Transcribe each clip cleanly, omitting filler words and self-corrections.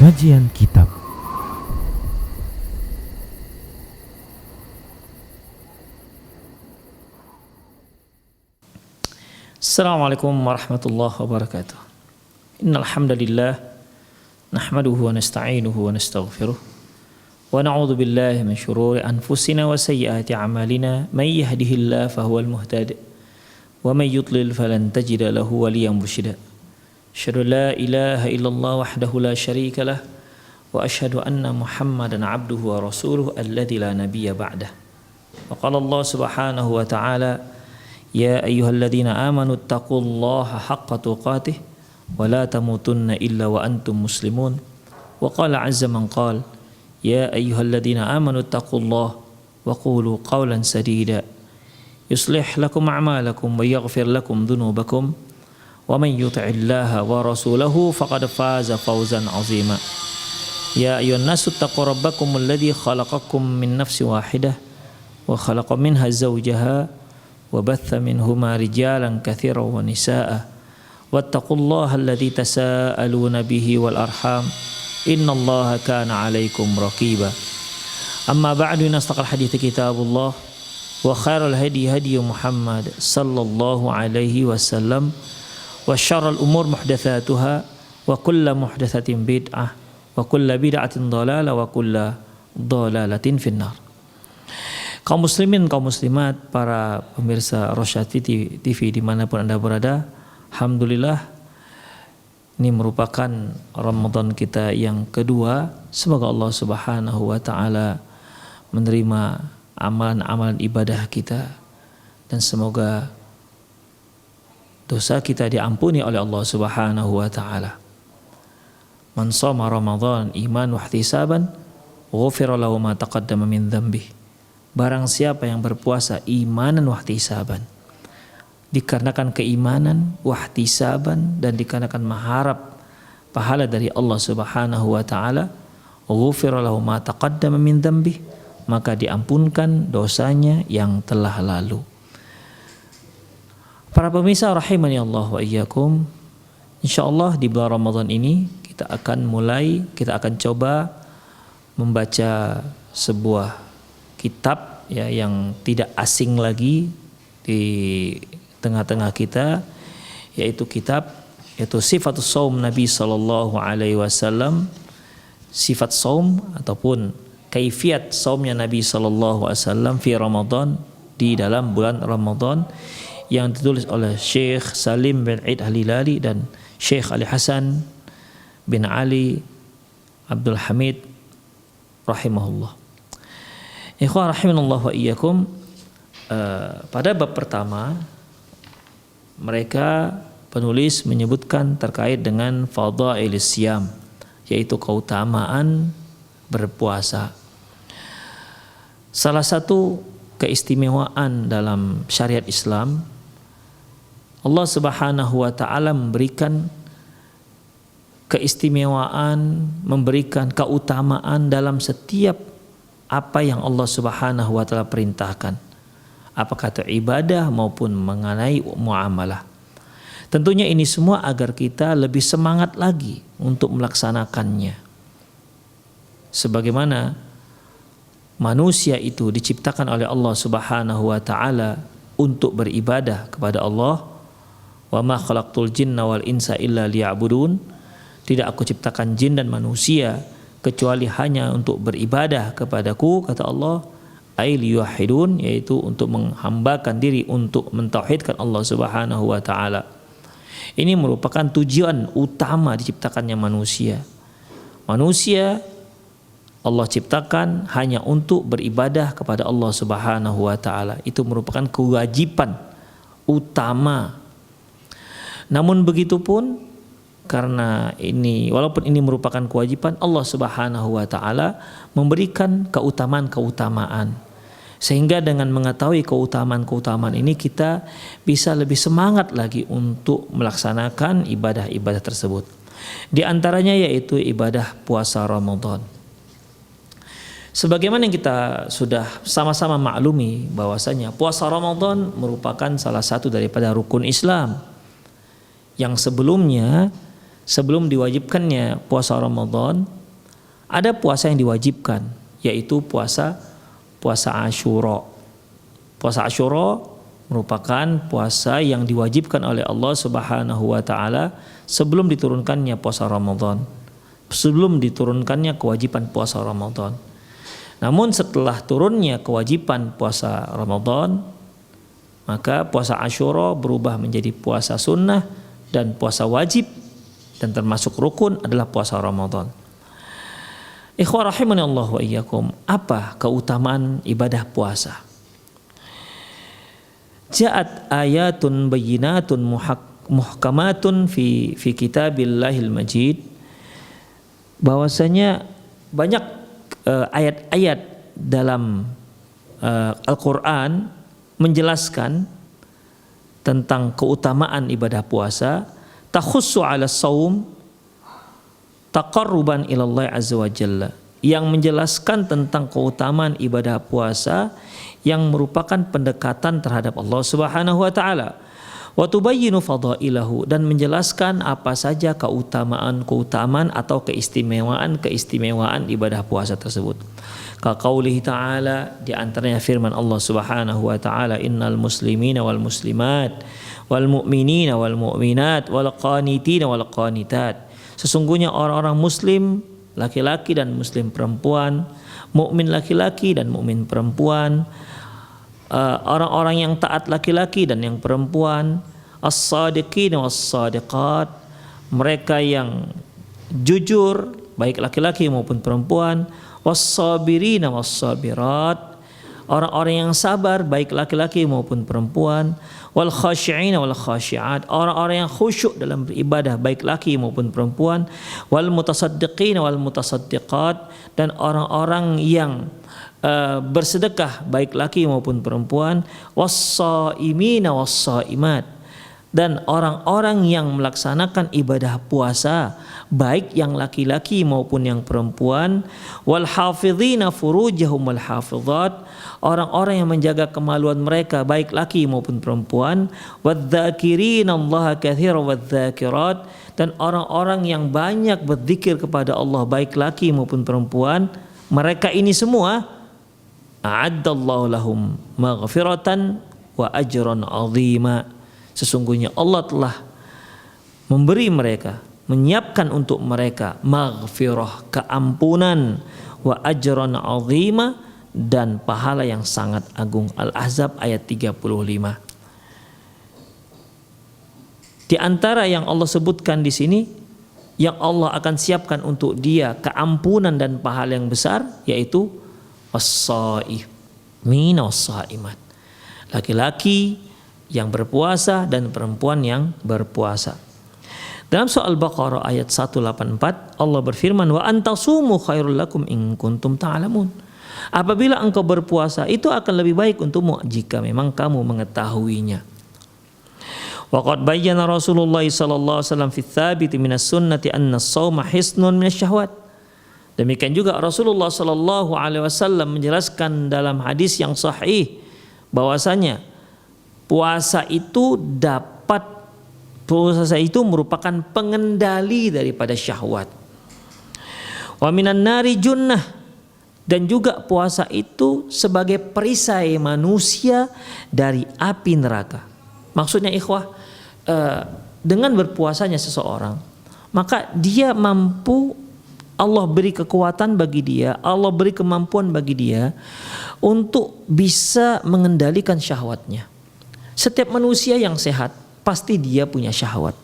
Kajian Kitab. Assalamualaikum warahmatullahi wabarakatuh. Innal hamdalillah nahmaduhu wa nasta'inuhu wa nastaghfiruh wa na'udzu billahi min shururi anfusina wa sayyiati a'malina may yahdihillahu fahuwal muhtadi wa may yudlil falan tajida lahu waliyyan mursyida. Asyhadu la ilaha illallah wahdahu la syarika lah wa asyhadu anna Muhammadan 'abduhu wa rasuluhu alladzi la nabiyya ba'dah. Wa qala Allah subhanahu wa ta'ala ya ayyuhalladzina amanu taqullaha haqqa tuqatih wa la tamutunna illa wa antum muslimun. Wa qala 'azza man qala ya ayyuhalladzina amanu taqullaha wa qulu qawlan sadida yuslih lakum a'malakum wa yaghfir lakum dhunubakum wa man yuti'illaha wa rasulahu faqad faza fawzan 'azima. Ya ayyuhan nasu taqu rabbakum alladzi khalaqakum min nafsin wahidah wa khalaqa minha zawjaha wa batha minhuma rijalan katsiran wa nisaa'a wattaqullaha alladzi tasaaluna bihi wal arham innallaha kana 'alaikum raqiba. Amma ba'du, nastaqal hadithi kitabullah wa khairul hadi hadi Muhammad sallallahu alaihi wasallam wa syarrul umur muhdatsatuha wa kullu muhdatsatin bid'ah wa kullu bid'atin dhalalah wa kullu dhalalatin finnar. Kaum muslimin, kaum muslimat, para pemirsa Rosyad TV dimanapun Anda berada, alhamdulillah ini merupakan Ramadan kita yang kedua. Semoga Allah subhanahu wa ta'ala menerima amalan-amalan ibadah kita dan semoga dosa kita diampuni oleh Allah subhanahu wa ta'ala. Man shoma Ramadan iman wa ihtisaban ghufira lahu ma taqaddama min dhanbihi. Barang siapa yang berpuasa imanan wa ihtisaban, dikarenakan keimanan, wa ihtisaban, dan dikarenakan mengharap pahala dari Allah subhanahu wa ta'ala, ghufira lahu ma taqaddama min dhanbihi, maka diampunkan dosanya yang telah lalu. Para pemirsa rahimani Allah wa iyyakum, insyaallah di bulan Ramadan ini kita akan coba membaca sebuah kitab ya yang tidak asing lagi di tengah-tengah kita, yaitu Sifatus Shaum Nabi sallallahu alaihi wasallam, sifat saum ataupun kaifiat saumnya Nabi sallallahu alaihi wasallam fi Ramadan, di dalam bulan Ramadan, yang ditulis oleh Syekh Salim bin Eid Al-Hilali dan Syekh Ali Hasan bin Ali Abdul Hamid rahimahullah. Ikhwan rahimanallah wa iyyakum, pada bab pertama mereka penulis menyebutkan terkait dengan fadhailis siyam, yaitu keutamaan berpuasa. Salah satu keistimewaan dalam syariat Islam, Allah subhanahu wa ta'ala memberikan keistimewaan, memberikan keutamaan dalam setiap apa yang Allah subhanahu wa ta'ala perintahkan, apakah itu ibadah maupun mengenai muamalah. Tentunya ini semua agar kita lebih semangat lagi untuk melaksanakannya. Sebagaimana manusia itu diciptakan oleh Allah subhanahu wa ta'ala untuk beribadah kepada Allah. Wa ma khalaqtul jinna wal insa illa liya'budun. Tidak aku ciptakan jin dan manusia kecuali hanya untuk beribadah kepadaku, kata Allah. Ay liyuwahhidun, yaitu untuk menghambakan diri, untuk mentauhidkan Allah subhanahu wa ta'ala. Ini merupakan tujuan utama diciptakannya manusia. Manusia Allah ciptakan hanya untuk beribadah kepada Allah subhanahu wa ta'ala. Itu merupakan kewajiban utama. Namun begitu pun, karena ini, walaupun ini merupakan kewajiban, Allah subhanahu wa ta'ala memberikan keutamaan-keutamaan. Sehingga dengan mengetahui keutamaan-keutamaan ini, kita bisa lebih semangat lagi untuk melaksanakan ibadah-ibadah tersebut. Di antaranya yaitu ibadah puasa Ramadan. Sebagaimana yang kita sudah sama-sama maklumi bahwasanya puasa Ramadan merupakan salah satu daripada rukun Islam yang sebelumnya sebelum diwajibkannya puasa Ramadan, ada puasa yang diwajibkan, yaitu puasa Asyura. Puasa Asyura merupakan puasa yang diwajibkan oleh Allah Subhanahu wa taala sebelum diturunkannya puasa Ramadan. Sebelum diturunkannya kewajiban puasa Ramadan. Namun setelah turunnya kewajiban puasa Ramadan, maka puasa Asyura berubah menjadi puasa sunnah dan puasa wajib, dan termasuk rukun adalah puasa Ramadan. Ikhwah rahimani Allah wa iyyakum, apa keutamaan ibadah puasa? Ja'at ayatun bayyinatun muhkamatun fi kitabillahil majid, bahwasanya banyak ayat-ayat dalam Al-Quran menjelaskan tentang keutamaan ibadah puasa, takhussu ala saum taqarruban ilallah azza wa jalla, yang menjelaskan tentang keutamaan ibadah puasa yang merupakan pendekatan terhadap Allah Subhanahu wa taala, wa tubayyinu fadailahu, dan menjelaskan apa saja keutamaan atau keistimewaan ibadah puasa tersebut. Ka qaulihi ta'ala, di antaranya firman Allah Subhanahu wa taala, innal muslimina wal muslimat wal mu'minina wal mu'minat wal qanitina wal qanitat, sesungguhnya orang-orang muslim laki-laki dan muslim perempuan, mukmin laki-laki dan mukmin perempuan, orang-orang yang taat laki-laki dan yang perempuan, as-sadiqin was-sadiqat, mereka yang jujur baik laki-laki maupun perempuan, was-sabirin was-sabirat, orang-orang yang sabar baik laki-laki maupun perempuan, wal khashi'in wal khashi'at, orang-orang yang khusyuk dalam beribadah baik laki maupun perempuan, wal mutasaddiqin wal mutasaddiqat, dan orang-orang yang bersedekah baik laki maupun perempuan, was-shaimina was-shaimat, dan orang-orang yang melaksanakan ibadah puasa baik yang laki-laki maupun yang perempuan, wal hafizina furujahum wal hafizat, orang-orang yang menjaga kemaluan mereka baik laki maupun perempuan, wadzakirina Allah katsiran wadzakirat, dan orang-orang yang banyak berzikir kepada Allah baik laki maupun perempuan, mereka ini semua a'addallahu lahum maghfiratan wa ajran 'azima, sesungguhnya Allah telah memberi mereka, menyiapkan untuk mereka maghfirah, keampunan, wa ajran 'azima, dan pahala yang sangat agung. Al-Ahzab ayat 35. Di antara yang Allah sebutkan di sini, yang Allah akan siapkan untuk dia keampunan dan pahala yang besar, yaitu as-shaimin was-shaimat, laki-laki yang berpuasa dan perempuan yang berpuasa. Dalam surah Al-Baqarah ayat 184, Allah berfirman, wa antasumu khairul lakum in kuntum ta'lamun, apabila engkau berpuasa itu akan lebih baik untukmu jika memang kamu mengetahuinya. Wa qad bayyana Rasulullah sallallahu alaihi wasallam fi tsabit minas sunnati anna as-shauma hisnun minasyahwat. Demikian juga Rasulullah sallallahu alaihi wasallam menjelaskan dalam hadis yang sahih bahwasanya puasa itu merupakan pengendali daripada syahwat. Wa minan nari junnah, dan juga puasa itu sebagai perisai manusia dari api neraka. Maksudnya ikhwah, dengan berpuasanya seseorang, maka dia mampu, Allah beri kekuatan bagi dia, Allah beri kemampuan bagi dia untuk bisa mengendalikan syahwatnya. Setiap manusia yang sehat pasti dia punya syahwat,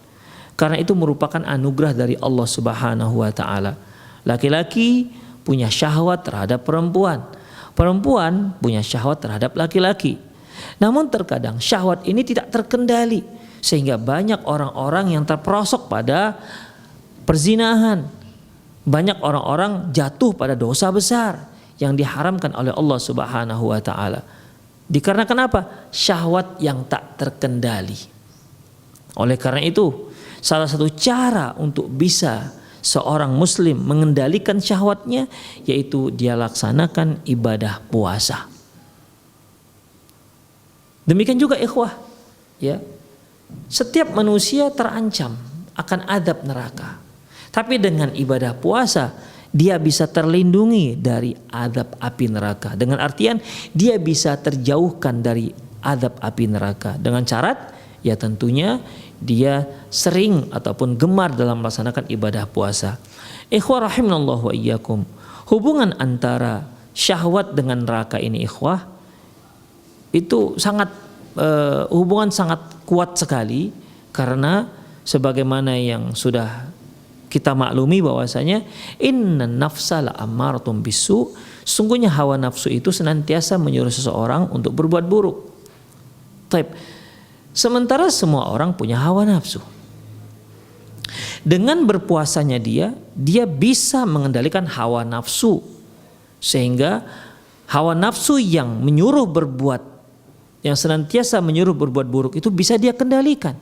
karena itu merupakan anugerah dari Allah Subhanahu wa taala. Laki-laki punya syahwat terhadap perempuan, perempuan punya syahwat terhadap laki-laki. Namun terkadang syahwat ini tidak terkendali, sehingga banyak orang-orang yang terperosok pada perzinahan, banyak orang-orang jatuh pada dosa besar yang diharamkan oleh Allah Subhanahu wa taala. Dikarenakan apa? Syahwat yang tak terkendali. Oleh karena itu, salah satu cara untuk bisa seorang muslim mengendalikan syahwatnya yaitu dia laksanakan ibadah puasa. Demikian juga ikhwah, ya. Setiap manusia terancam akan azab neraka. Tapi dengan ibadah puasa dia bisa terlindungi dari azab api neraka. Dengan artian dia bisa terjauhkan dari azab api neraka. Dengan syarat ya tentunya dia sering ataupun gemar dalam melaksanakan ibadah puasa. Ikhwah rahimanallahu wa iyyakum. Hubungan antara syahwat dengan neraka ini ikhwah itu sangat hubungan sangat kuat sekali, karena sebagaimana yang sudah kita maklumi bahwasanya inna nafsa la ammaratun bisu, sungguhnya hawa nafsu itu senantiasa menyuruh seseorang untuk berbuat buruk. Taib. Sementara semua orang punya hawa nafsu. Dengan berpuasanya dia bisa mengendalikan hawa nafsu, sehingga hawa nafsu yang menyuruh berbuat, yang senantiasa menyuruh berbuat buruk itu bisa dia kendalikan.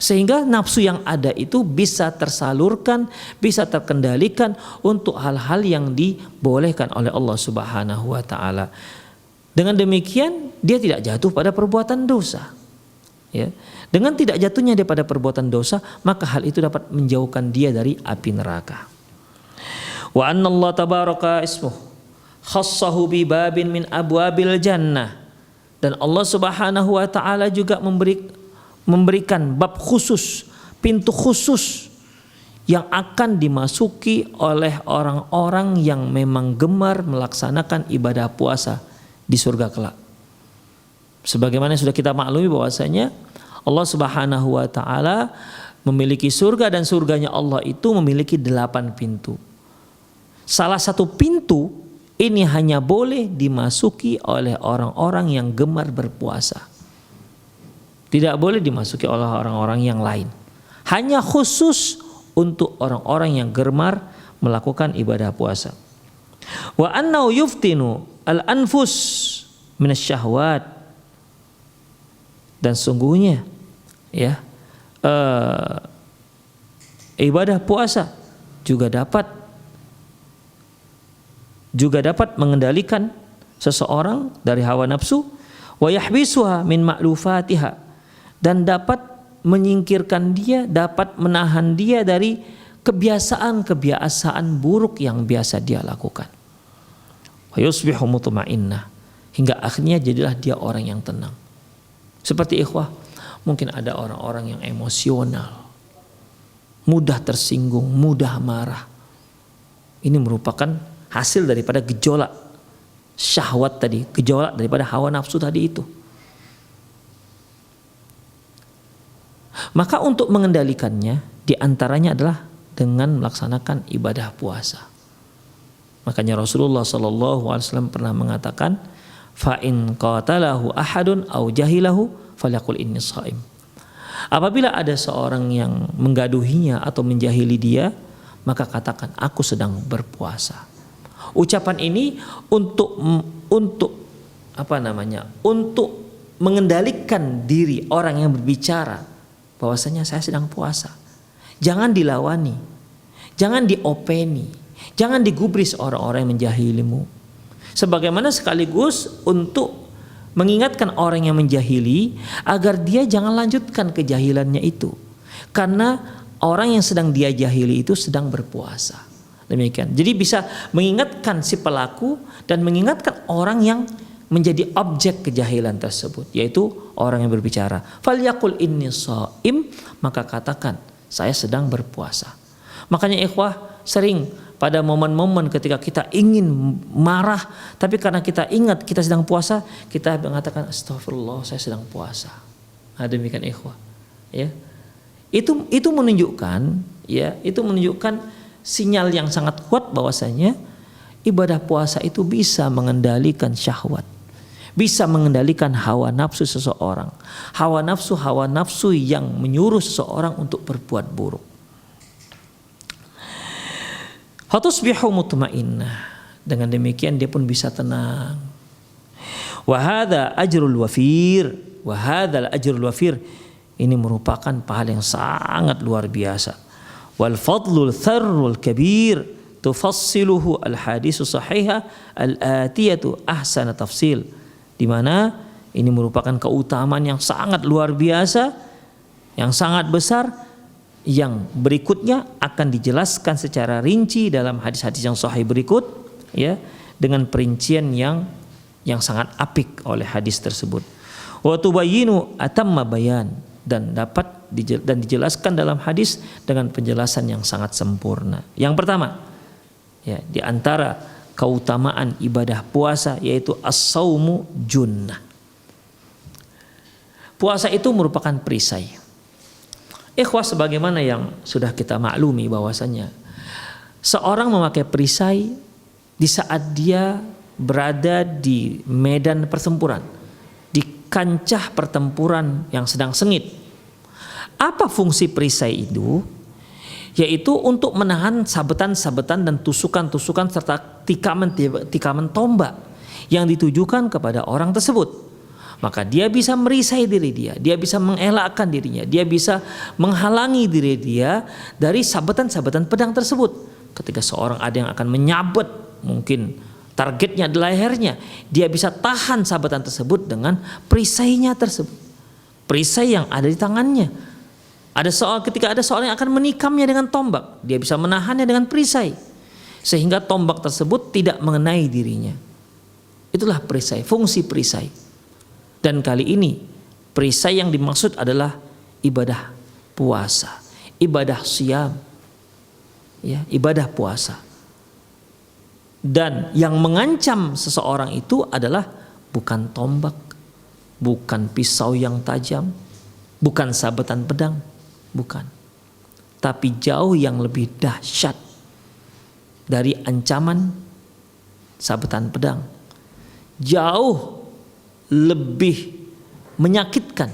Sehingga nafsu yang ada itu bisa tersalurkan, bisa terkendalikan untuk hal-hal yang dibolehkan oleh Allah Subhanahu wa taala. Dengan demikian dia tidak jatuh pada perbuatan dosa. Ya. Dengan tidak jatuhnya dia pada perbuatan dosa, maka hal itu dapat menjauhkan dia dari api neraka. Wa anna Allah tabaraka ismuh khassahu bi babin min abwabil jannah. Dan Allah Subhanahu wa taala juga memberikan bab khusus, pintu khusus yang akan dimasuki oleh orang-orang yang memang gemar melaksanakan ibadah puasa di surga kelak. Sebagaimana sudah kita maklumi bahwasanya Allah Subhanahu wa taala memiliki surga, dan surganya Allah itu memiliki 8 pintu. Salah satu pintu ini hanya boleh dimasuki oleh orang-orang yang gemar berpuasa. Tidak boleh dimasuki oleh orang-orang yang lain. Hanya khusus untuk orang-orang yang gemar melakukan ibadah puasa. Wa annahu yuftinu al-anfus minasyahwat. Dan sungguhnya ya ibadah puasa juga dapat mengendalikan seseorang dari hawa nafsu, wa yahbisuha min ma'lufatiha, dan dapat menyingkirkan dia, dapat menahan dia dari kebiasaan buruk yang biasa dia lakukan. Wa yusbihu mutma'innah, hingga akhirnya jadilah dia orang yang tenang. Seperti ikhwah, mungkin ada orang-orang yang emosional, mudah tersinggung, mudah marah. Ini merupakan hasil daripada gejolak syahwat tadi, gejolak daripada hawa nafsu tadi itu. Maka untuk mengendalikannya diantaranya adalah dengan melaksanakan ibadah puasa. Makanya Rasulullah SAW pernah mengatakan, fa in qatalahu ahadun aw jahilahu falyaqul inni shaim. Apabila ada seorang yang menggaduhinya atau menjahili dia, maka katakan aku sedang berpuasa. Ucapan ini untuk mengendalikan diri orang yang berbicara bahwasanya saya sedang puasa. Jangan dilawani, jangan diopeni, jangan digubris orang-orang yang menjahilimu. Sebagaimana sekaligus untuk mengingatkan orang yang menjahili agar dia jangan lanjutkan kejahilannya itu, karena orang yang sedang dia jahili itu sedang berpuasa. Demikian. Jadi bisa mengingatkan si pelaku dan mengingatkan orang yang menjadi objek kejahilan tersebut, yaitu orang yang berbicara. Falyaqul inni shaim, maka katakan saya sedang berpuasa. Makanya ikhwah, sering pada momen-momen ketika kita ingin marah, tapi karena kita ingat kita sedang puasa, kita mengatakan astagfirullah, saya sedang puasa. Nah, demikian ikhwah. Ya. Itu menunjukkan sinyal yang sangat kuat bahwasanya ibadah puasa itu bisa mengendalikan syahwat, bisa mengendalikan hawa nafsu seseorang. Hawa nafsu yang menyuruh seseorang untuk berbuat buruk. Fatusbihu mutmainnah. Dengan demikian dia pun bisa tenang. Wa hadzal ajrul wafir. Ini merupakan pahala yang sangat luar biasa. Wal fadlul tharrul kabir tufassiluhu al haditsu sahihah al atiyatu ahsana tafsil. Di mana ini merupakan keutamaan yang sangat luar biasa, yang sangat besar, yang berikutnya akan dijelaskan secara rinci dalam hadis-hadis yang sahih berikut, ya, dengan perincian yang sangat apik oleh hadis tersebut. Wa tubayyinu atamma bayan, dan dijelaskan dalam hadis dengan penjelasan yang sangat sempurna. Yang pertama, ya, di antara keutamaan ibadah puasa yaitu as-saumu junnah. Puasa itu merupakan perisai. Ikhwah, sebagaimana yang sudah kita maklumi bahwasanya seorang memakai perisai di saat dia berada di medan pertempuran, di kancah pertempuran yang sedang sengit. Apa fungsi perisai itu? Yaitu untuk menahan sabetan-sabetan dan tusukan-tusukan serta tikaman tombak yang ditujukan kepada orang tersebut. Maka dia bisa merisai diri dia bisa mengelakkan dirinya, dia bisa menghalangi diri dia dari sabetan-sabetan pedang tersebut. Ketika seorang ada yang akan menyabet, mungkin targetnya di lehernya, dia bisa tahan sabetan tersebut dengan perisainya tersebut, perisai yang ada di tangannya. Ketika ada seorang yang akan menikamnya dengan tombak, dia bisa menahannya dengan perisai sehingga tombak tersebut tidak mengenai dirinya. Itulah perisai, fungsi perisai. Dan kali ini perisai yang dimaksud adalah ibadah puasa, ibadah siyam, ya, ibadah puasa. Dan yang mengancam seseorang itu adalah bukan tombak, bukan pisau yang tajam, bukan sabetan pedang, bukan. Tapi jauh yang lebih dahsyat dari ancaman sabetan pedang. Jauh lebih menyakitkan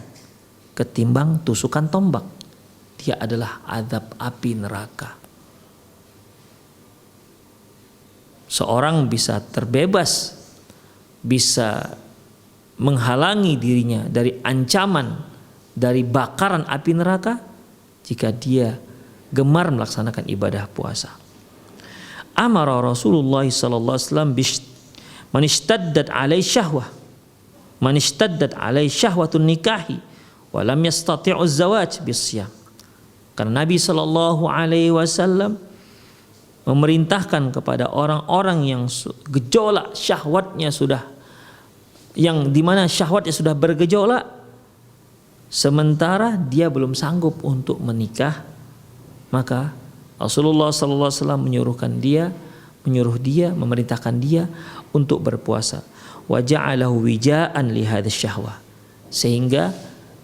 ketimbang tusukan tombak. Dia adalah azab api neraka. Seorang bisa terbebas, bisa menghalangi dirinya dari ancaman, dari bakaran api neraka jika dia gemar melaksanakan ibadah puasa. Amara Rasulullah sallallahu alaihi wasallam man ishtaddat alai syahwah, man ishtaddat alai syahwatun nikahi wa lam yastati'u az-zawaj bisyam. Karena Nabi sallallahu alaihi wasallam memerintahkan kepada orang-orang yang gejolak syahwatnya sudah, yang dimana syahwatnya sudah bergejolak, sementara dia belum sanggup untuk menikah, maka Rasulullah sallallahu alaihi wasallam menyuruh dia, memerintahkan dia untuk berpuasa. Wa ja'alahu wija'an li hadhihi syahwah, sehingga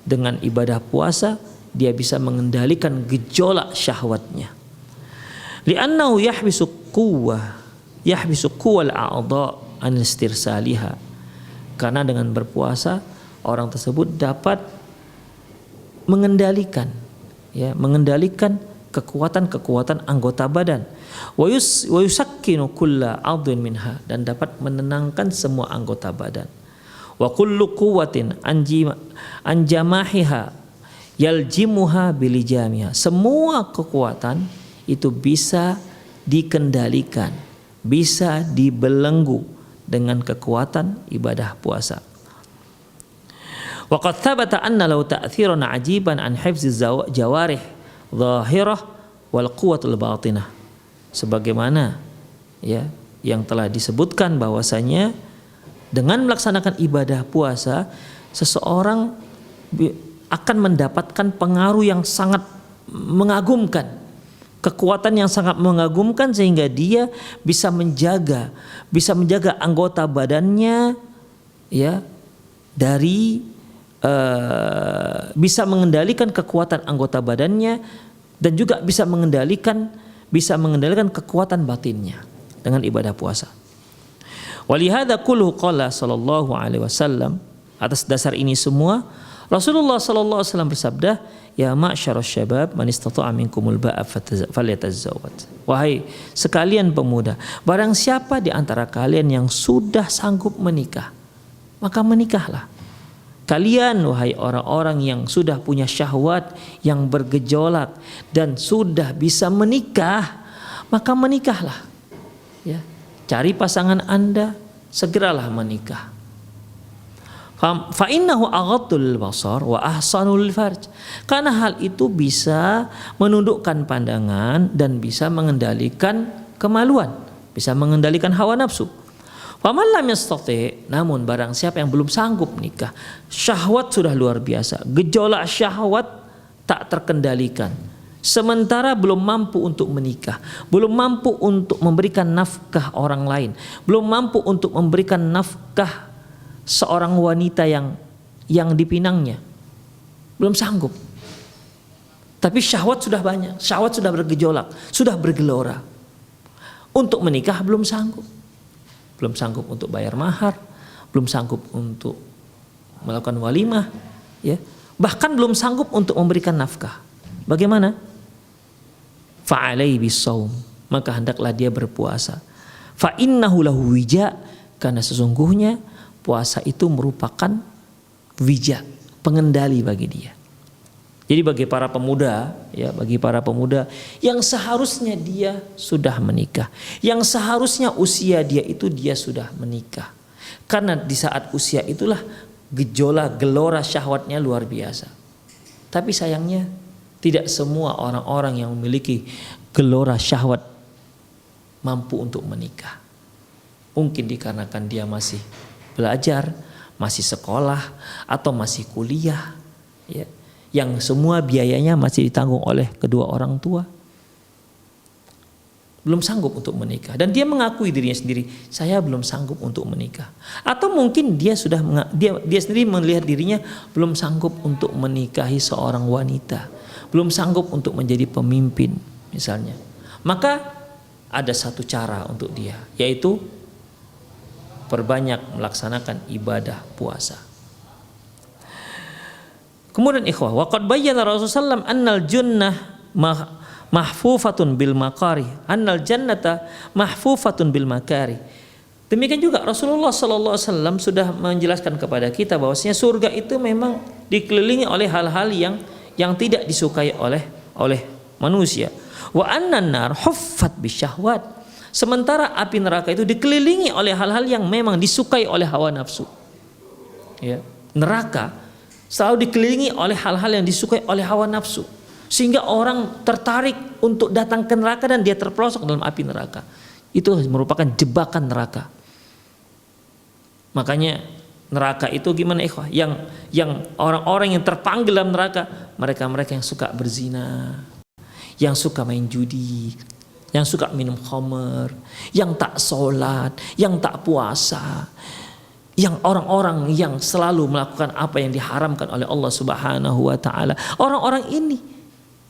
dengan ibadah puasa dia bisa mengendalikan gejolak syahwatnya. Li'annahu yahbisu quwwal a'dha an istirsaliha. Karena dengan berpuasa orang tersebut dapat mengendalikan kekuatan anggota badan. Wa yusakkinu kulla 'adhin minha, dan dapat menenangkan semua anggota badan. Wa kullu quwwatin anjamahiha yaljimuha bilijamiha. Semua kekuatan itu bisa dikendalikan, bisa dibelenggu dengan kekuatan ibadah puasa. Wa qad thabata anna law ta'thiran 'ajiban an hifzi jawarih zahirah wal quwwatul batinah. Sebagaimana ya yang telah disebutkan bahwasanya dengan melaksanakan ibadah puasa seseorang akan mendapatkan pengaruh yang sangat mengagumkan, kekuatan yang sangat mengagumkan, sehingga dia bisa menjaga anggota badannya ya dari bisa mengendalikan kekuatan anggota badannya, dan juga bisa mengendalikan kekuatan batinnya dengan ibadah puasa. Walihada kullu qala sallallahu alaihi wasallam, atas dasar ini semua Rasulullah sallallahu alaihi wasallam bersabda, ya ma'syarasy syabab man istata'a minkumul ba'a falyatazawwaj. Wahai sekalian pemuda, barang siapa di antara kalian yang sudah sanggup menikah, maka menikahlah. Kalian wahai orang-orang yang sudah punya syahwat yang bergejolak dan sudah bisa menikah, maka menikahlah. Ya, cari pasangan Anda, segeralah menikah. Fa innahu aghaddul basar wa ahsanul farj. Karena hal itu bisa menundukkan pandangan dan bisa mengendalikan kemaluan, bisa mengendalikan hawa nafsu. Faman lam yastati, namun barang siapa yang belum sanggup menikah, syahwat sudah luar biasa, gejolak syahwat tak terkendalikan, sementara belum mampu untuk menikah, belum mampu untuk memberikan nafkah orang lain, belum mampu untuk memberikan nafkah seorang wanita yang dipinangnya, belum sanggup. Tapi syahwat sudah banyak, syahwat sudah bergejolak, sudah bergelora. Untuk menikah belum sanggup. Belum sanggup untuk bayar mahar, belum sanggup untuk melakukan walimah, ya. Bahkan belum sanggup untuk memberikan nafkah. Bagaimana? Fa'alaihi bisawm, maka hendaklah dia berpuasa. Fa innahu lahu wija, karena sesungguhnya puasa itu merupakan wija, pengendali bagi dia. Jadi bagi para pemuda, ya, bagi para pemuda yang seharusnya dia sudah menikah, yang seharusnya usia dia itu dia sudah menikah. Karena di saat usia itulah gejolak gelora syahwatnya luar biasa. Tapi sayangnya tidak semua orang-orang yang memiliki gelora syahwat mampu untuk menikah. Mungkin dikarenakan dia masih belajar, masih sekolah, atau masih kuliah, ya, yang semua biayanya masih ditanggung oleh kedua orang tua, belum sanggup untuk menikah, dan dia mengakui dirinya sendiri, saya belum sanggup untuk menikah. Atau mungkin dia sendiri melihat dirinya belum sanggup untuk menikahi seorang wanita, belum sanggup untuk menjadi pemimpin misalnya. Maka ada satu cara untuk dia, yaitu perbanyak melaksanakan ibadah puasa. Kemudian ikhwah, waqad bayyana Rasulullah sallallahu alaihi wasallam annal jannah mahfufatun bil makari, annal jannata mahfufatun bil makari. Demikian juga Rasulullah sallallahu alaihi wasallam sudah menjelaskan kepada kita bahwasanya surga itu memang dikelilingi oleh hal-hal yang tidak disukai oleh manusia. Wa annan nar huffat bisyahwat. Sementara api neraka itu dikelilingi oleh hal-hal yang memang disukai oleh hawa nafsu. Ya, neraka selalu dikelilingi oleh hal-hal yang disukai oleh hawa nafsu, sehingga orang tertarik untuk datang ke neraka dan dia terperosok dalam api neraka. Itu merupakan jebakan neraka. Makanya neraka itu gimana ikhwah? Yang orang-orang yang terpanggil dalam neraka, mereka yang suka berzina, yang suka main judi, yang suka minum khamr, yang tak sholat, yang tak puasa, yang orang-orang yang selalu melakukan apa yang diharamkan oleh Allah Subhanahu wa taala. Orang-orang ini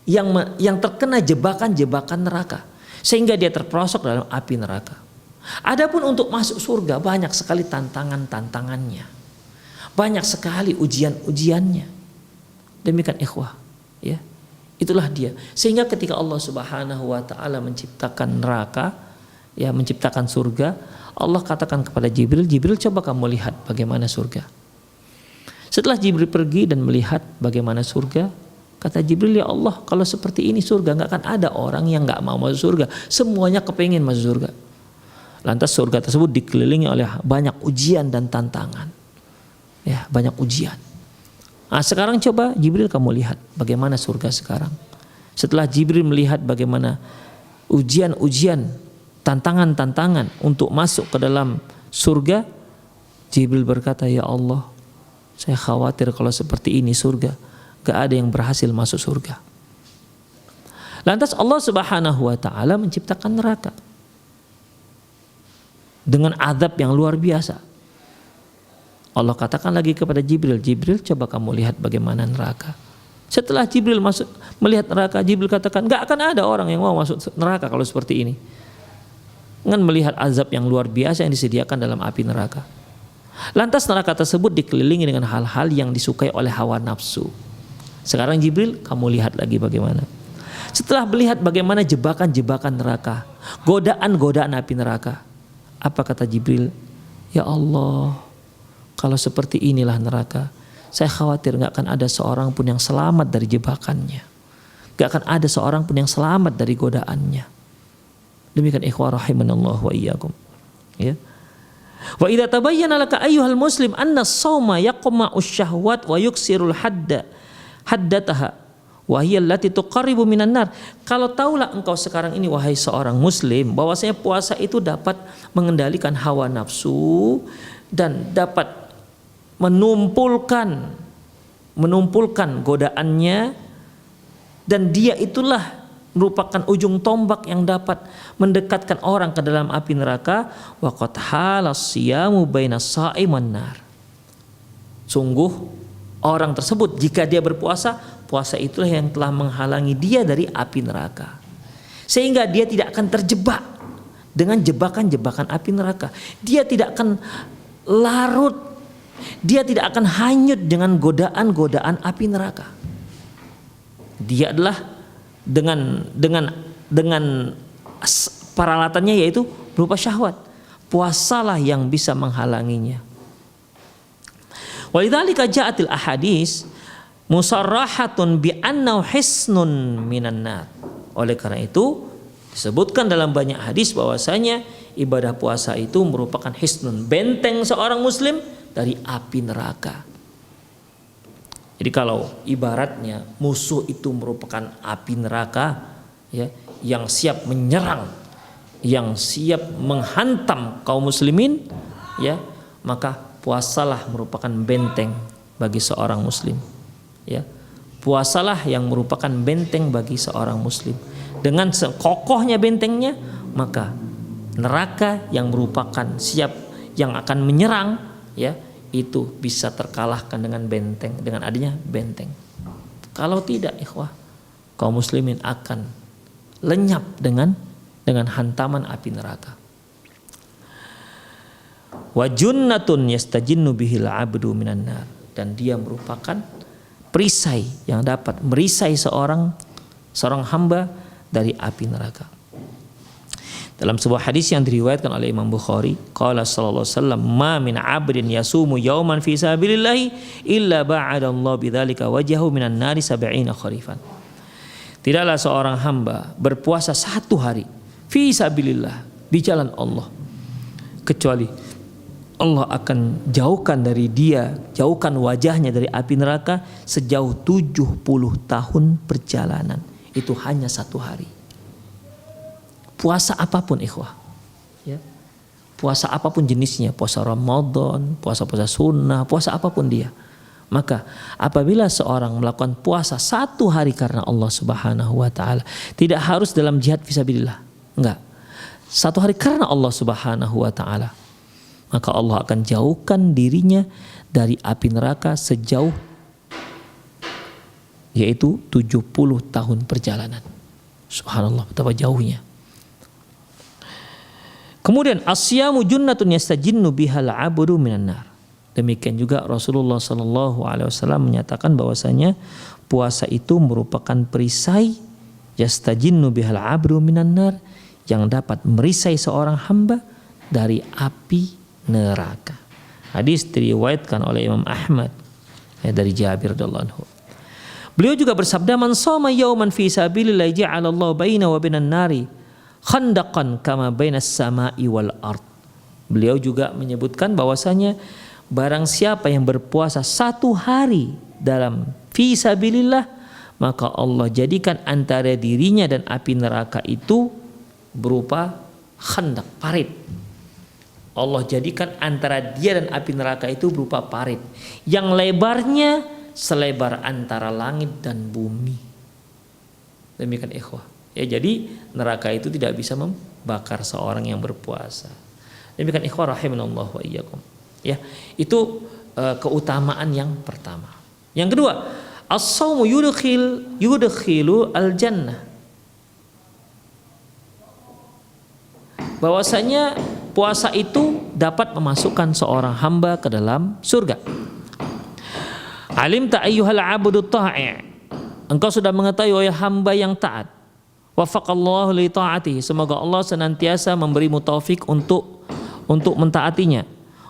yang terkena jebakan-jebakan neraka, sehingga dia terperosok dalam api neraka. Adapun untuk masuk surga banyak sekali tantangannya. Banyak sekali ujian-ujiannya. Demikian ikhwah, ya. Itulah dia. Sehingga ketika Allah Subhanahu wa taala menciptakan neraka, ya, menciptakan surga, Allah katakan kepada Jibril, Jibril coba kamu lihat bagaimana surga. Setelah Jibril pergi dan melihat bagaimana surga, kata Jibril, ya Allah, kalau seperti ini surga nggak akan ada orang yang nggak mau masuk surga. Semuanya kepingin masuk surga. Lantas surga tersebut dikelilingi oleh banyak ujian dan tantangan. Ya, banyak ujian. Nah, sekarang coba Jibril kamu lihat bagaimana surga sekarang. Setelah Jibril melihat bagaimana ujian-ujian, tantangan-tantangan untuk masuk ke dalam surga, Jibril berkata, ya Allah, saya khawatir kalau seperti ini surga gak ada yang berhasil masuk surga. Lantas Allah Subhanahu wa taala menciptakan neraka dengan azab yang luar biasa. Allah katakan lagi kepada Jibril, Jibril coba kamu lihat bagaimana neraka. Setelah Jibril melihat neraka, Jibril katakan, gak akan ada orang yang mau masuk neraka kalau seperti ini. Dengan melihat azab yang luar biasa yang disediakan dalam api neraka. Lantas neraka tersebut dikelilingi dengan hal-hal yang disukai oleh hawa nafsu. Sekarang Jibril, kamu lihat lagi bagaimana. Setelah melihat bagaimana jebakan-jebakan neraka, godaan-godaan api neraka, apa kata Jibril? Ya Allah, kalau seperti inilah neraka, saya khawatir gak akan ada seorang pun yang selamat dari jebakannya. Gak akan ada seorang pun yang selamat dari godaannya. Demikian ikhwah rahimanallah wa iyyakum. Ya. Wa idza tabayyana laka ayyuhal muslim anna as-shauma yaqma'u syahwat wa yuksirul haddataha wa hiya allati tuqarribu minan nar. Kalau tahulah engkau sekarang ini wahai seorang muslim bahwasanya puasa itu dapat mengendalikan hawa nafsu dan dapat menumpulkan godaannya, dan dia itulah merupakan ujung tombak yang dapat mendekatkan orang ke dalam api neraka. Wa qad halas siyamu bainas shaim wan nar. Sungguh orang tersebut jika dia berpuasa, puasa itulah yang telah menghalangi dia dari api neraka, sehingga dia tidak akan terjebak dengan jebakan-jebakan api neraka. Dia tidak akan larut, dia tidak akan hanyut dengan godaan-godaan api neraka. Dia adalah dengan peralatannya yaitu berupa syahwat. Puasalah yang bisa menghalanginya. Walidzalika ja'atil ahadits musarrahatun bi annahu hisnun minan nar. Oleh karena itu disebutkan dalam banyak hadis bahwasanya ibadah puasa itu merupakan hisnun, benteng seorang muslim dari api neraka. Jadi kalau ibaratnya musuh itu merupakan api neraka, ya, yang siap menyerang, yang siap menghantam kaum muslimin, ya, maka puasalah merupakan benteng bagi seorang muslim, ya. Puasalah yang merupakan benteng bagi seorang muslim. Dengan kokohnya bentengnya, maka neraka yang merupakan siap yang akan menyerang, ya, itu bisa terkalahkan dengan benteng, dengan adanya benteng. Kalau tidak, ikhwah, kaum muslimin akan lenyap dengan hantaman api neraka. Wa junnatun yastajinnu bihil abdu minan nar, dan dia merupakan perisai yang dapat merisai seorang hamba dari api neraka. Dalam sebuah hadis yang diriwayatkan oleh Imam Bukhari, qala sallallahu alaihi wasallam, ma min 'abdin yasumu yawman fi sabilillah illa ba'ada Allah bidzalika wajhahu minan nari 70 kharifan. Tidaklah seorang hamba berpuasa satu hari fi sabilillah, di jalan Allah, kecuali Allah akan jauhkan wajahnya dari api neraka sejauh 70 tahun perjalanan. Itu hanya satu hari. Puasa apapun, ikhwah, ya. Puasa apapun jenisnya, puasa Ramadan, puasa sunnah, puasa apapun dia. Maka apabila seorang melakukan puasa satu hari karena Allah Subhanahu wa taala, tidak harus dalam jihad fisabilillah, enggak. Satu hari karena Allah Subhanahu wa taala, maka Allah akan jauhkan dirinya dari api neraka sejauh yaitu 70 tahun perjalanan. Subhanallah, betapa jauhnya. Kemudian asyamu junnatun yastajinnu bihal 'abdu minan nar. Demikian juga Rasulullah sallallahu alaihi wasallam menyatakan bahwasanya puasa itu merupakan perisai yastajinnu bihal 'abdu minan nar, yang dapat merisai seorang hamba dari api neraka. Hadis diriwayatkan oleh Imam Ahmad, ya, dari Jabir radhiyallahu anhu. Beliau juga bersabda, man shoma yauman fi sabilillah ja'alallahu baina wa bainan nari khandaqan kama bainas sama'i wal ard. Beliau juga menyebutkan bahwasanya barang siapa yang berpuasa satu hari dalam fi sabilillah, maka Allah jadikan antara dirinya dan api neraka itu berupa khandaq, parit. Allah jadikan antara dia dan api neraka itu berupa parit yang lebarnya selebar antara langit dan bumi. Demikian, ikhwah. Ya, jadi neraka itu tidak bisa membakar seorang yang berpuasa. Demikian, ikhwah rahimanallah wa iyyakum. Ya, itu keutamaan yang pertama. Yang kedua, as-shaumu yudkhilu al-jannah. Bahwasanya puasa itu dapat memasukkan seorang hamba ke dalam surga. Alim ta ayyuhal 'abdu ta'i'. Engkau sudah mengetahui wahai hamba yang taat. Wafaqallahu li ta'atihi, semoga Allah senantiasa memberimu taufik untuk mentaatinya.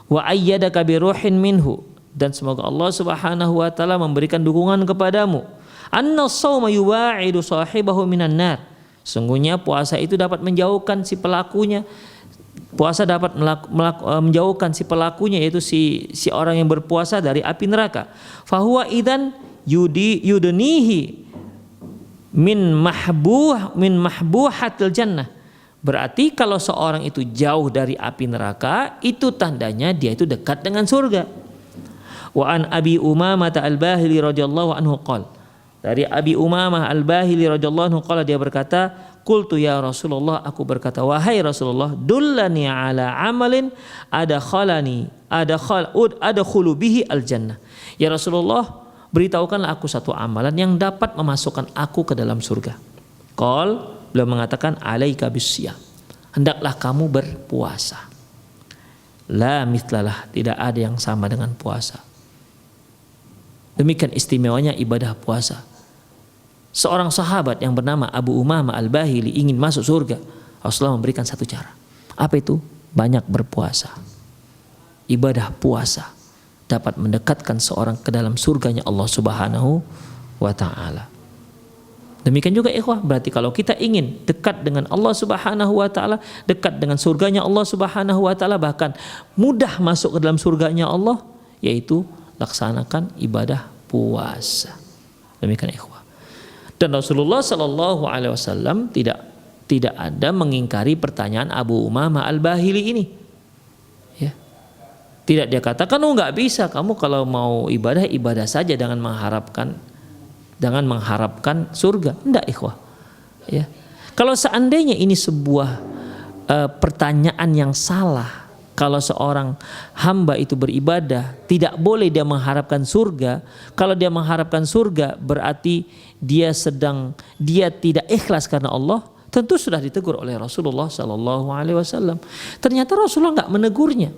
Wa ayyadaka bi ruhin minhu, dan semoga Allah Subhanahu wa taala memberikan dukungan kepadamu. Anna shauma yuwa'idu sahibahu minan nar. Sungguhnya puasa itu dapat menjauhkan si pelakunya Puasa dapat menjauhkan si pelakunya, yaitu si orang yang berpuasa, dari api neraka. Fahuwa idzan yudnihi min mahbuhatil jannah. Berarti kalau seorang itu jauh dari api neraka, itu tandanya dia itu dekat dengan surga. Wa an Abi Umamah al-Bahili radhiyallahu anhu qala. Dari Abi Umamah al-Bahili radhiyallahu anhu qala, dia berkata, qultu ya Rasulullah, aku berkata, wahai Rasulullah, dullani ala amalin adkhulu bihi al-jannah. Ya Rasulullah, beritahukanlah aku satu amalan yang dapat memasukkan aku ke dalam surga. Qal, beliau mengatakan, alaika bisyam, hendaklah kamu berpuasa. La mitlalah, tidak ada yang sama dengan puasa. Demikian istimewanya ibadah puasa. Seorang sahabat yang bernama Abu Umamah al-Bahili ingin masuk surga. Rasulullah memberikan satu cara. Apa itu? Banyak berpuasa. Ibadah puasa dapat mendekatkan seorang ke dalam surganya Allah Subhanahu wa ta'ala. Demikian juga ikhwah, berarti kalau kita ingin dekat dengan Allah Subhanahu wa ta'ala, dekat dengan surganya Allah Subhanahu wa ta'ala, bahkan mudah masuk ke dalam surganya Allah, yaitu laksanakan ibadah puasa. Demikian ikhwah. Dan Rasulullah Shallallahu Alaihi Wasallam tidak ada mengingkari pertanyaan Abu Umamah al-Bahili ini. Ya. Tidak dia katakan, oh nggak bisa, kamu kalau mau ibadah saja, jangan mengharapkan surga. Enggak ikhwah. Ya. Kalau seandainya ini sebuah pertanyaan yang salah, kalau seorang hamba itu beribadah tidak boleh dia mengharapkan surga. Kalau dia mengharapkan surga berarti dia tidak ikhlas karena Allah. Tentu sudah ditegur oleh Rasulullah Sallallahu Alaihi Wasallam. Ternyata Rasulullah nggak menegurnya.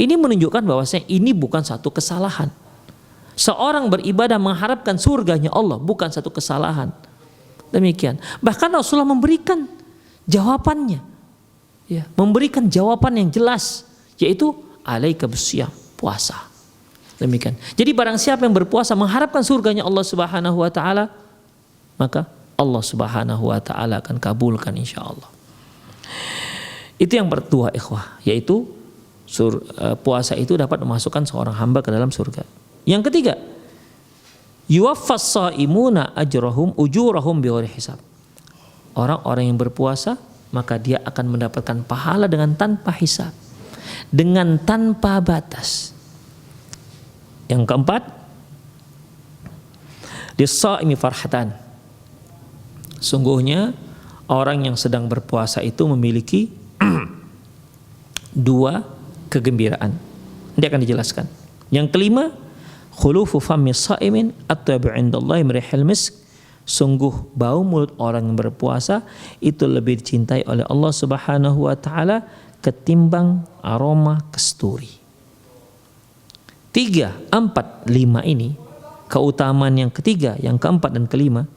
Ini menunjukkan bahwasanya ini bukan satu kesalahan. Seorang beribadah mengharapkan surganya Allah bukan satu kesalahan. Demikian. Bahkan Rasulullah memberikan jawabannya, ya, memberikan jawaban yang jelas, yaitu alaika bisyam, puasa. Demikian. Jadi barang siapa yang berpuasa mengharapkan surganya Allah Subhanahu wa taala, maka Allah Subhanahu wa taala akan kabulkan insyaallah. Itu yang kedua ikhwah, yaitu puasa itu dapat memasukkan seorang hamba ke dalam surga. Yang ketiga, yuwaffas shaimuna ujurahum bighairi hisab. Orang-orang yang berpuasa maka dia akan mendapatkan pahala dengan tanpa hisab, dengan tanpa batas. Yang keempat, lis-shaimi farhatan. Sungguhnya orang yang sedang berpuasa itu memiliki dua kegembiraan. Nanti akan dijelaskan. Yang kelima, khulufu fammi shaimin at-tabu 'indallahi min rihil misk. Sungguh bau mulut orang yang berpuasa itu lebih dicintai oleh Allah Subhanahu wa taala ketimbang aroma kasturi. 3, 4, 5 ini keutamaan yang ketiga, yang keempat dan kelima.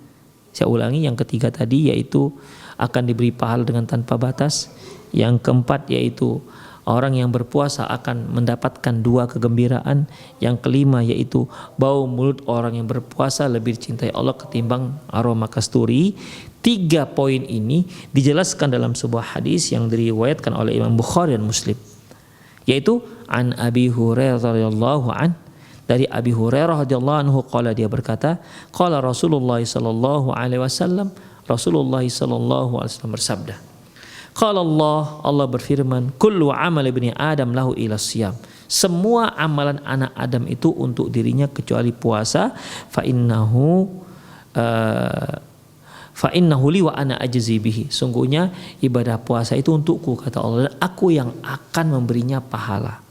Saya ulangi, yang ketiga tadi yaitu akan diberi pahala dengan tanpa batas. Yang keempat yaitu orang yang berpuasa akan mendapatkan dua kegembiraan. Yang kelima yaitu bau mulut orang yang berpuasa lebih dicintai Allah ketimbang aroma kasturi. 3 poin ini dijelaskan dalam sebuah hadis yang diriwayatkan oleh Imam Bukhari dan Muslim, yaitu an Abi Hurairah radhiyallahu an, dari Abi Hurairah radhiyallahu anhu qala, dia berkata, qala Rasulullah sallallahu alaihi wasallam, Rasulullah sallallahu alaihi wasallam bersabda, qala Allah berfirman, kullu amal ibni Adam lahu ila siyam. Semua amalan anak Adam itu untuk dirinya kecuali puasa. Fa innahu li wa ana ajzi bihi. Sungguhnya ibadah puasa itu untukku, kata Allah, dan aku yang akan memberinya pahala.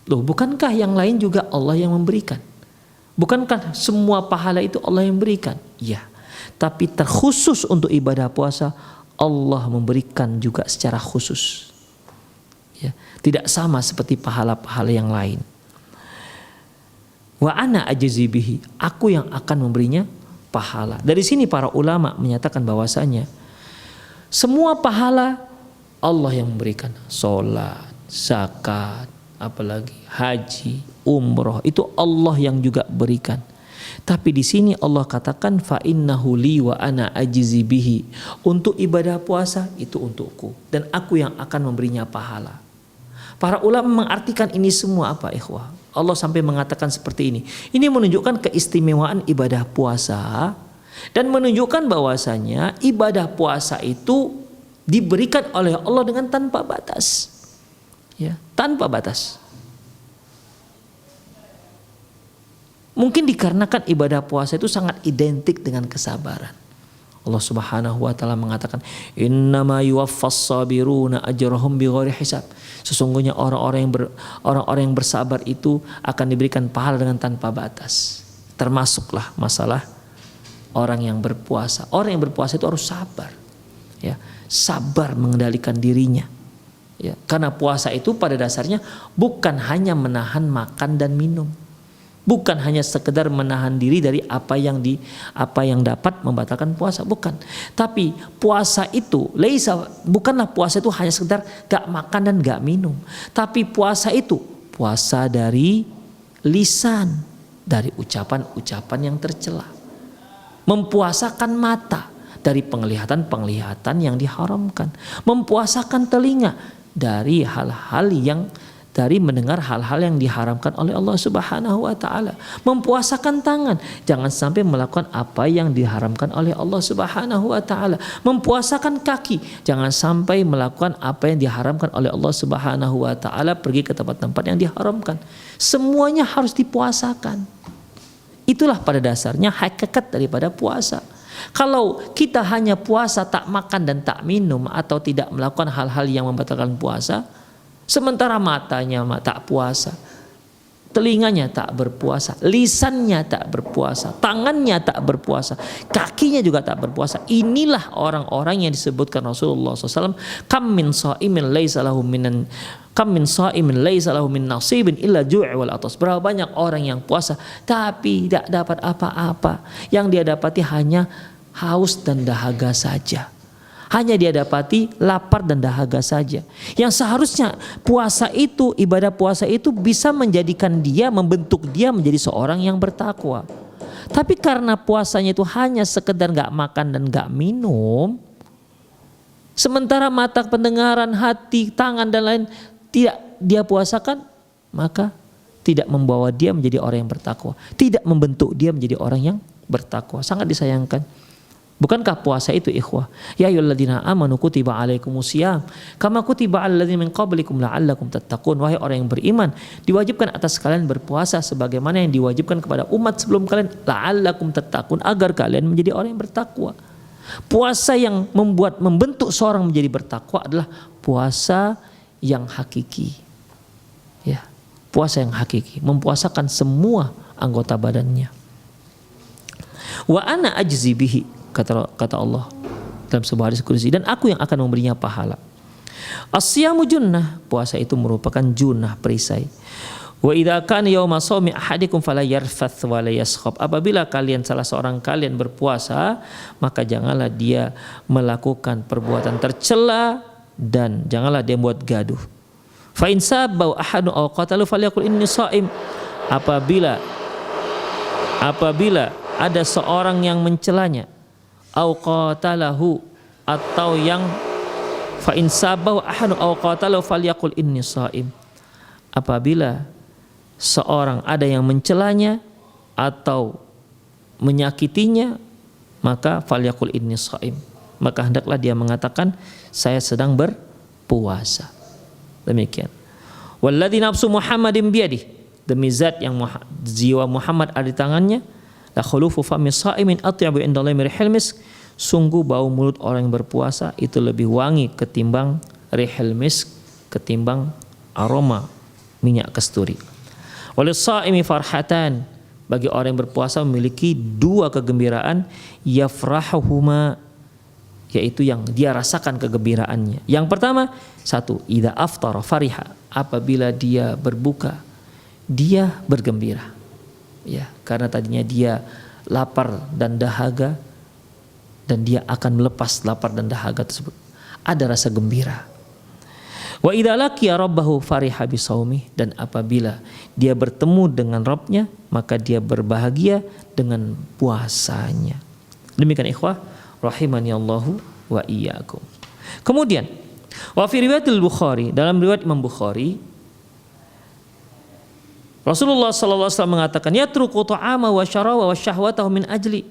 Loh, bukankah yang lain juga Allah yang memberikan? Bukankah semua pahala itu Allah yang berikan? Ya, tapi terkhusus untuk ibadah puasa Allah memberikan juga secara khusus. Ya, tidak sama seperti pahala-pahala yang lain. Wa ana ajzi bihi, aku yang akan memberinya pahala. Dari sini para ulama menyatakan bahwasanya semua pahala Allah yang memberikan. Salat, zakat, apalagi haji, umroh, itu Allah yang juga berikan. Tapi di sini Allah katakan fa innahu li wa ana ajzi bihi. Untuk ibadah puasa itu untukku dan aku yang akan memberinya pahala. Para ulama mengartikan ini semua apa ikhwah? Allah sampai mengatakan seperti ini. Ini menunjukkan keistimewaan ibadah puasa dan menunjukkan bahwasanya ibadah puasa itu diberikan oleh Allah dengan tanpa batas. Ya, tanpa batas. Mungkin dikarenakan ibadah puasa itu sangat identik dengan kesabaran. Allah Subhanahu wa taala mengatakan, "Innama yuwaffas sabiruna ajrahum bighairi hisab." Sesungguhnya orang-orang yang bersabar itu akan diberikan pahala dengan tanpa batas. Termasuklah masalah orang yang berpuasa. Orang yang berpuasa itu harus sabar. Ya, sabar mengendalikan dirinya. Ya, karena puasa itu pada dasarnya bukan hanya menahan makan dan minum. Bukan hanya sekedar menahan diri dari apa yang dapat membatalkan puasa, bukan. Tapi puasa itu bukanlah puasa itu hanya sekedar gak makan dan gak minum. Tapi puasa itu puasa dari lisan, dari ucapan-ucapan yang tercela. Mempuasakan mata dari penglihatan-penglihatan yang diharamkan. Mempuasakan telinga dari dari mendengar hal-hal yang diharamkan oleh Allah Subhanahu wa taala. Mempuasakan tangan, jangan sampai melakukan apa yang diharamkan oleh Allah Subhanahu wa taala. Mempuasakan kaki, jangan sampai melakukan apa yang diharamkan oleh Allah Subhanahu wa taala, pergi ke tempat-tempat yang diharamkan. Semuanya harus dipuasakan. Itulah pada dasarnya hakikat daripada puasa. Kalau kita hanya puasa tak makan dan tak minum atau tidak melakukan hal-hal yang membatalkan puasa, sementara matanya tak puasa, telinganya tak berpuasa, lisannya tak berpuasa, tangannya tak berpuasa, kakinya juga tak berpuasa. Inilah orang-orang yang disebutkan Rasulullah SAW, kam min sha'imin laisa lahu min nasibin illa ju'i wal atas. Berapa banyak orang yang puasa tapi tidak dapat apa-apa, yang dia dapati hanya haus dan dahaga saja. Hanya dia dapati lapar dan dahaga saja. Yang seharusnya puasa itu, ibadah puasa itu bisa membentuk dia menjadi seorang yang bertakwa. Tapi karena puasanya itu hanya sekedar gak makan dan gak minum, sementara mata, pendengaran, hati, tangan dan lain tidak dia puasakan, maka tidak membawa dia menjadi orang yang bertakwa. Tidak membentuk dia menjadi orang yang bertakwa. Sangat disayangkan. Bukankah puasa itu ikhwah? Ya ayyuhalladzina amanu kutiba alaikumusiyam kama kutiba alal ladzina min qablikum la'allakum tattaqun. Wahai orang yang beriman, diwajibkan atas kalian berpuasa sebagaimana yang diwajibkan kepada umat sebelum kalian, la'allakum tattaqun, agar kalian menjadi orang yang bertakwa. Puasa yang membentuk seorang menjadi bertakwa adalah puasa yang hakiki. Ya, puasa yang hakiki, mempuasakan semua anggota badannya. Wa ana ajzi bihi, kata Allah dalam sebuah hadis qudsi, dan aku yang akan memberinya pahala. As-siyamu junnah, puasa itu merupakan junnah, perisai. Wa idza kana yauma shaumi ahadikum fala yarfath wa la yaskhab. Apabila salah seorang kalian berpuasa, maka janganlah dia melakukan perbuatan tercela dan janganlah dia buat gaduh. Fa in sabba ahadun aw qatalu falyaqul inni shaim. Apabila ada seorang yang mencelanya, au qatalahu, atau yang fa in sabahu ahadun au qatalahu falyaqul inni shaim. Apabila seorang ada yang mencelanya atau menyakitinya, maka falyaqul inni shaim, maka hendaklah dia mengatakan saya sedang berpuasa. Demikian. Walladzi nafsu Muhammadin biyadihi, demi zat yang jiwa Muhammad ada di tangannya, la khulufu fami sha'imin atyabu indallahi min rihil misk. Sungguh bau mulut orang yang berpuasa itu lebih wangi ketimbang rihil misk, ketimbang aroma minyak kasturi. Walis sha'imi farhatan, bagi orang yang berpuasa memiliki dua kegembiraan, yafrahuhuma, yaitu yang dia rasakan kegembiraannya. Yang pertama, satu, idza aftara fariha, apabila dia berbuka dia bergembira. Ya, karena tadinya dia lapar dan dahaga, dan dia akan melepas lapar dan dahaga tersebut. Ada rasa gembira. Wa idza laqiya rabbahu fariha bisaumih, dan apabila dia bertemu dengan Rabbnya maka dia berbahagia dengan puasanya. Demikian ikhwah rahimani Allahu wa iyyakum. Kemudian wa fi riwayatil Bukhari, dalam riwayat Imam Bukhari, Rasulullah sallallahu alaihi wasallam mengatakan yatruku ta'ama wa syaraba wa syahwatahu min ajli.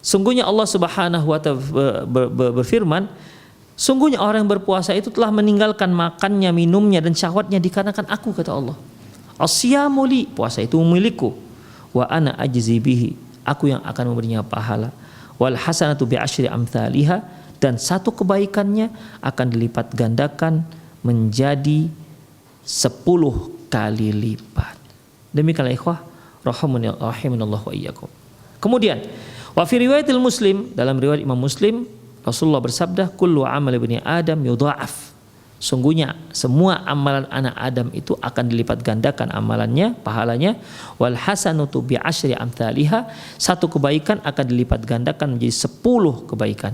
Sungguhnya Allah Subhanahu wa ta'ala berfirman, sungguhnya orang yang berpuasa itu telah meninggalkan makannya, minumnya dan syahwatnya dikarenakan aku, kata Allah. As-siyamu li, puasa itu milikku, wa ana ajzi bihi, aku yang akan memberinya pahala. Wal hasanatu bi asyri amthaliha, dan satu kebaikannya akan dilipat gandakan menjadi 10 kali lipat. Demikianlah ikhwah rahimanallahu wa iyyakum. Kemudian wa fi riwayatil Muslim, dalam riwayat Imam Muslim, Rasulullah bersabda, kullu amal ibni Adam yudha'af. Sungguhnya semua amalan anak Adam itu akan dilipat gandakan amalannya, pahalanya. Wal hasanatu bi asyri amthaliha, satu kebaikan akan dilipat gandakan menjadi 10 kebaikan.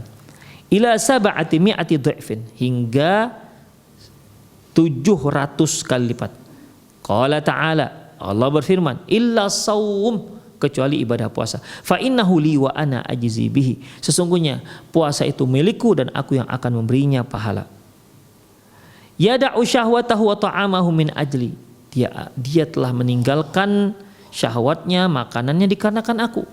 Ila sab'ati mi'ati dha'fin, hingga 700 kali lipat. Qala ta'ala, Allah berfirman, illa saum, kecuali ibadah puasa. Fa innahu li wa ana ajzi bihi, sesungguhnya puasa itu milikku dan aku yang akan memberinya pahala. Yada'u syahwatahu wa ta'amahu min ajli, dia telah meninggalkan syahwatnya, makanannya dikarenakan aku.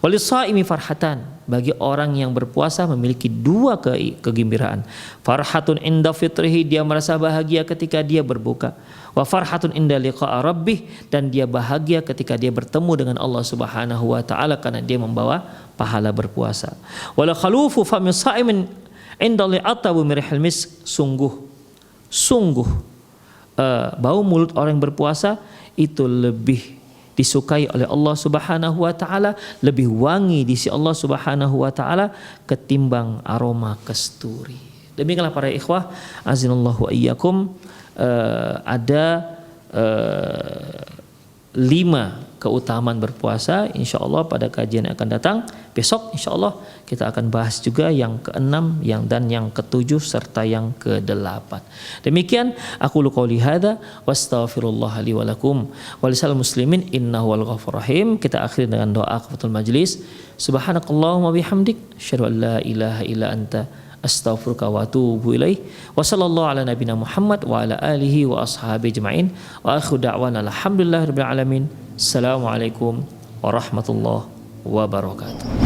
Walisaimi farhatan, bagi orang yang berpuasa memiliki 2 kegembiraan. Farhatun inda fitrihi, dia merasa bahagia ketika dia berbuka. Wa farhatun inda liqa'a rabbih, dan dia bahagia ketika dia bertemu dengan Allah Subhanahu wa taala karena dia membawa pahala berpuasa. Wala khalufu fami sha'imin inda li'atabu mirihil misk, sungguh bau mulut orang yang berpuasa itu lebih disukai oleh Allah Subhanahu wa taala, lebih wangi di sisi Allah Subhanahu wa taala ketimbang aroma kasturi. Demikianlah para ikhwah azinallahu wa iyyakum, ada 5 keutamaan berpuasa. Insyaallah pada kajian yang akan datang besok insyaallah kita akan bahas juga yang ke-6 dan yang ke-7 serta yang ke-8. Demikian aku qouli hadza wastaghfirullah li wa lakum wa lisal muslimin innahu wal ghafurur rahim. Kita akhiri dengan doa kafatul majlis. Subhanakallahumma bihamdik asyhadu an la ilaha illa anta astaghfiruka wa atubu ilaih. Wa sallallahu ala nabiyina Muhammad wa ala alihi wa ashabihi ajmain. Wa akhiru da'wana alhamdulillahirabbil alamin. Assalamualaikum warahmatullahi wabarakatuh.